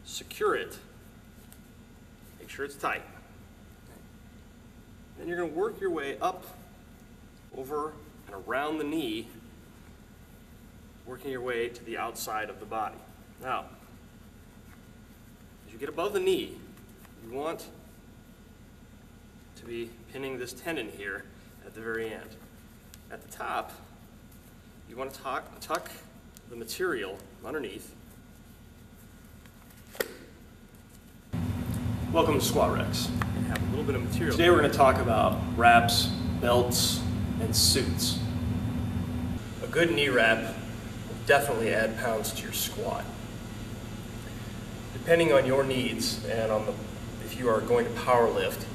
secure it. Make sure it's tight. Then you're going to work your way up, over, and around the knee, working your way to the outside of the body. Now, as you get above the knee, you want to be pinning this tendon here at the very end. At the top, you want to tuck the material underneath. Welcome to Squat Rex. We have a little bit of material. Today we're going to talk about wraps, belts, and suits. A good knee wrap will definitely add pounds to your squat. Depending on your needs and on if you are going to power lift,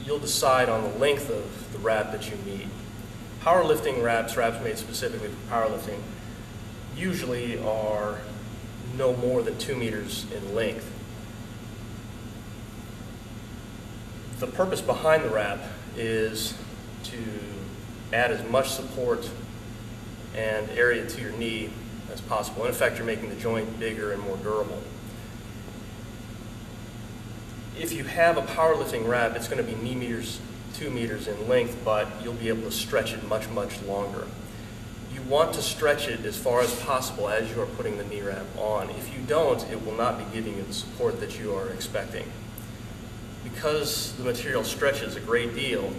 you'll decide on the length of the wrap that you need. Powerlifting wraps made specifically for powerlifting, usually are no more than 2 meters in length. The purpose behind the wrap is to add as much support and area to your knee as possible. In effect, you're making the joint bigger and more durable. If you have a powerlifting wrap, it's going to be 2 meters in length, but you'll be able to stretch it much, much longer. You want to stretch it as far as possible as you are putting the knee wrap on. If you don't, it will not be giving you the support that you are expecting. Because the material stretches a great deal,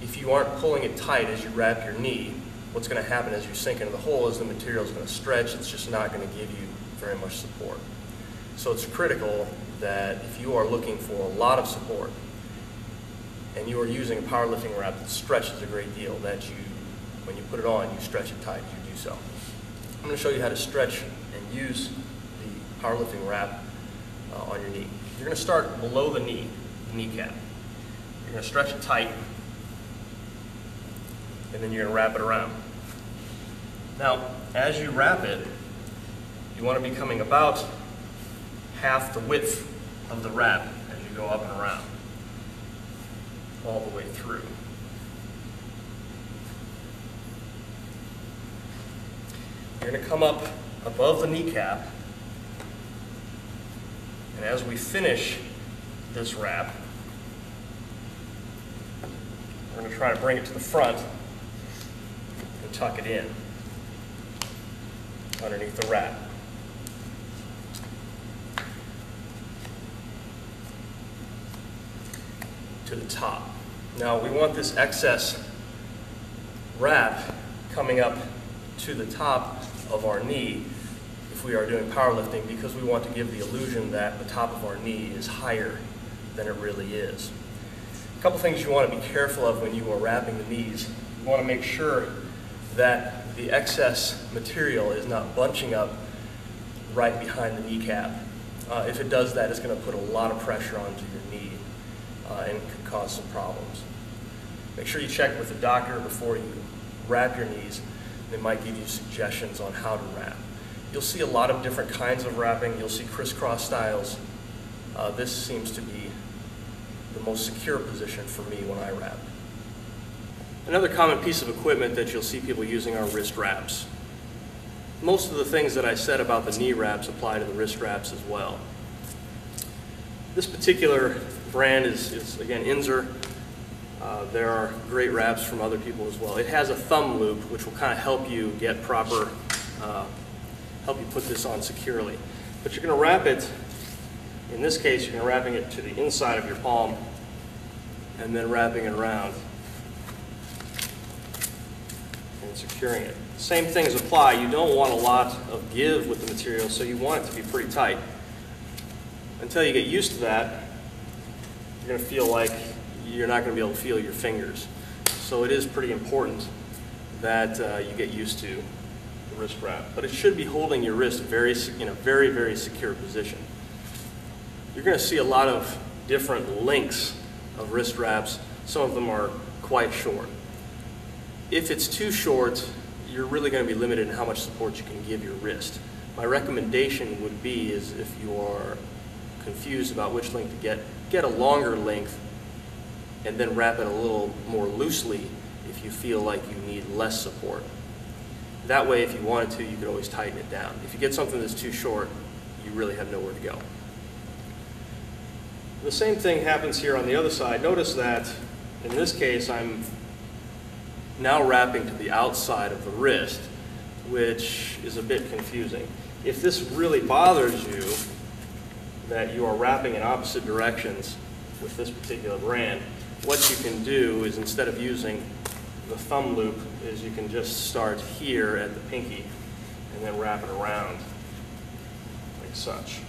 if you aren't pulling it tight as you wrap your knee, what's going to happen as you sink into the hole is the material is going to stretch. It's just not going to give you very much support. So it's critical that if you are looking for a lot of support and you are using a powerlifting wrap that stretches a great deal, that when you put it on, you stretch it tight as you do so. I'm going to show you how to stretch and use the powerlifting wrap on your knee. You're going to start below the knee, the kneecap. You're going to stretch it tight, and then you're going to wrap it around. Now, as you wrap it, you want to be coming about half the width of the wrap as you go up and around, all the way through. You're going to come up above the kneecap, and as we finish this wrap, we're going to try to bring it to the front and tuck it in underneath the wrap. To the top. Now we want this excess wrap coming up to the top of our knee if we are doing powerlifting, because we want to give the illusion that the top of our knee is higher than it really is. A couple things you want to be careful of when you are wrapping the knees. You want to make sure that the excess material is not bunching up right behind the kneecap. If it does that, it's going to put a lot of pressure onto your knee and could cause some problems. Make sure you check with the doctor before you wrap your knees. They might give you suggestions on how to wrap. You'll see a lot of different kinds of wrapping. You'll see crisscross styles. This seems to be the most secure position for me when I wrap. Another common piece of equipment that you'll see people using are wrist wraps. Most of the things that I said about the knee wraps apply to the wrist wraps as well. This particular brand is again, Inzer. There are great wraps from other people as well. It has a thumb loop, which will kind of help you get proper, help you put this on securely. But you're going to wrap it, in this case, you're going to wrapping it to the inside of your palm and then wrapping it around and securing it. Same things apply. You don't want a lot of give with the material, so you want it to be pretty tight. Until you get used to that, you're going to feel like you're not going to be able to feel your fingers. So it is pretty important that you get used to the wrist wrap. But it should be holding your wrist in a very, very secure position. You're going to see a lot of different lengths of wrist wraps. Some of them are quite short. If it's too short, you're really going to be limited in how much support you can give your wrist. My recommendation would be is if you are confused about which length to get a longer length and then wrap it a little more loosely if you feel like you need less support. That way, if you wanted to, you could always tighten it down. If you get something that's too short, you really have nowhere to go. The same thing happens here on the other side. Notice that in this case, I'm now wrapping to the outside of the wrist, which is a bit confusing. If this really bothers you, that you are wrapping in opposite directions with this particular brand, what you can do is, instead of using the thumb loop, is you can just start here at the pinky and then wrap it around like such.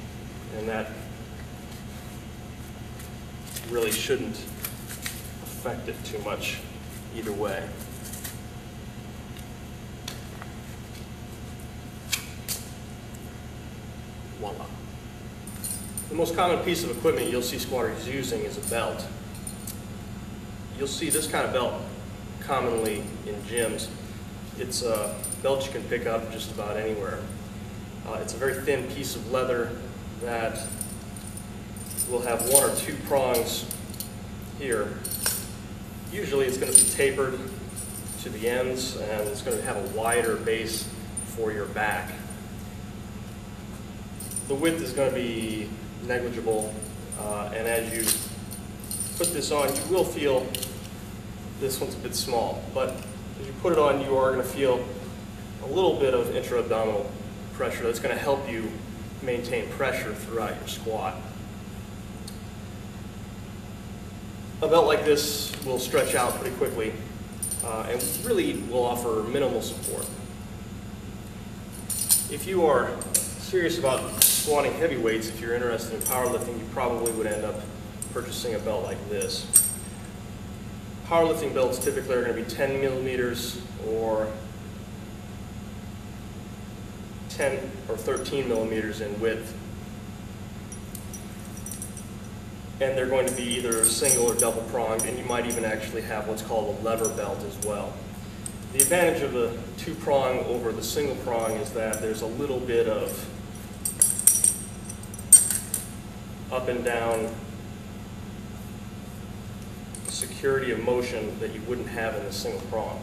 And that really shouldn't affect it too much either way. Voila. The most common piece of equipment you'll see squatters using is a belt. You'll see this kind of belt commonly in gyms. It's a belt you can pick up just about anywhere. It's a very thin piece of leather that will have one or two prongs here. Usually it's going to be tapered to the ends, and it's going to have a wider base for your back. The width is going to be negligible, and as you put this on, you will feel this one's a bit small, but as you put it on, you are going to feel a little bit of intra-abdominal pressure that's going to help you maintain pressure throughout your squat. A belt like this will stretch out pretty quickly and really will offer minimal support. If you are serious about squatting heavy weights, if you're interested in powerlifting, you probably would end up purchasing a belt like this. Powerlifting belts typically are going to be 10 millimeters or 10 or 13 millimeters in width. And they're going to be either single or double pronged, and you might even actually have what's called a lever belt as well. The advantage of the two prong over the single prong is that there's a little bit of up and down security of motion that you wouldn't have in the single prong.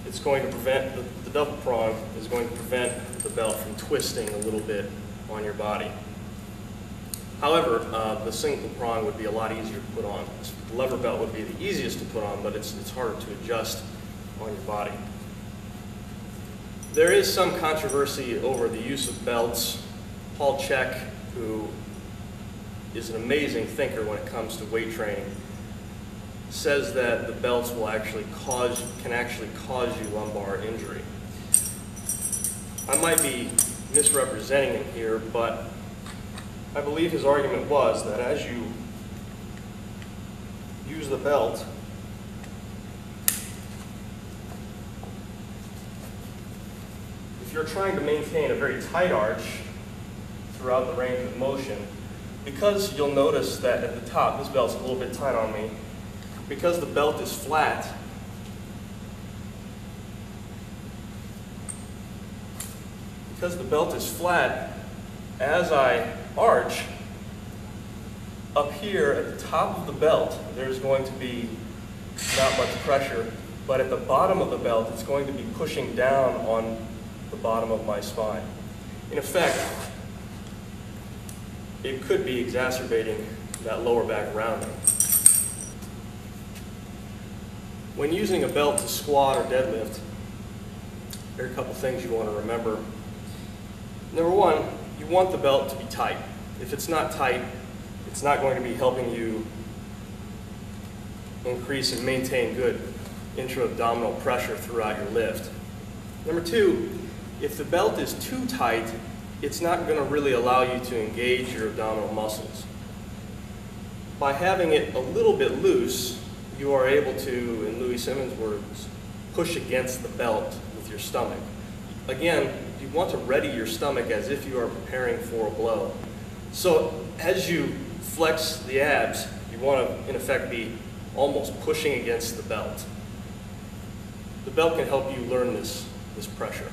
It's going to prevent, the double prong is going to prevent the belt from twisting a little bit on your body. However, the single prong would be a lot easier to put on. The lever belt would be the easiest to put on, but it's harder to adjust on your body. There is some controversy over the use of belts. Paul Chek, who is an amazing thinker when it comes to weight training, says that the belts will can actually cause you lumbar injury. I might be misrepresenting him here, but I believe his argument was that as you use the belt, if you're trying to maintain a very tight arch throughout the range of motion, because you'll notice that at the top, this belt's a little bit tight on me, because the belt is flat, as I arch, up here at the top of the belt, there's going to be not much pressure, but at the bottom of the belt, it's going to be pushing down on the bottom of my spine. In effect, it could be exacerbating that lower back rounding. When using a belt to squat or deadlift, there are a couple things you want to remember. Number one, you want the belt to be tight. If it's not tight, it's not going to be helping you increase and maintain good intra-abdominal pressure throughout your lift. Number two, if the belt is too tight, it's not going to really allow you to engage your abdominal muscles. By having it a little bit loose, you are able to, in Louis Simmons' words, push against the belt with your stomach. Again, you want to ready your stomach as if you are preparing for a blow. So as you flex the abs, you want to, in effect, be almost pushing against the belt. The belt can help you learn this pressure.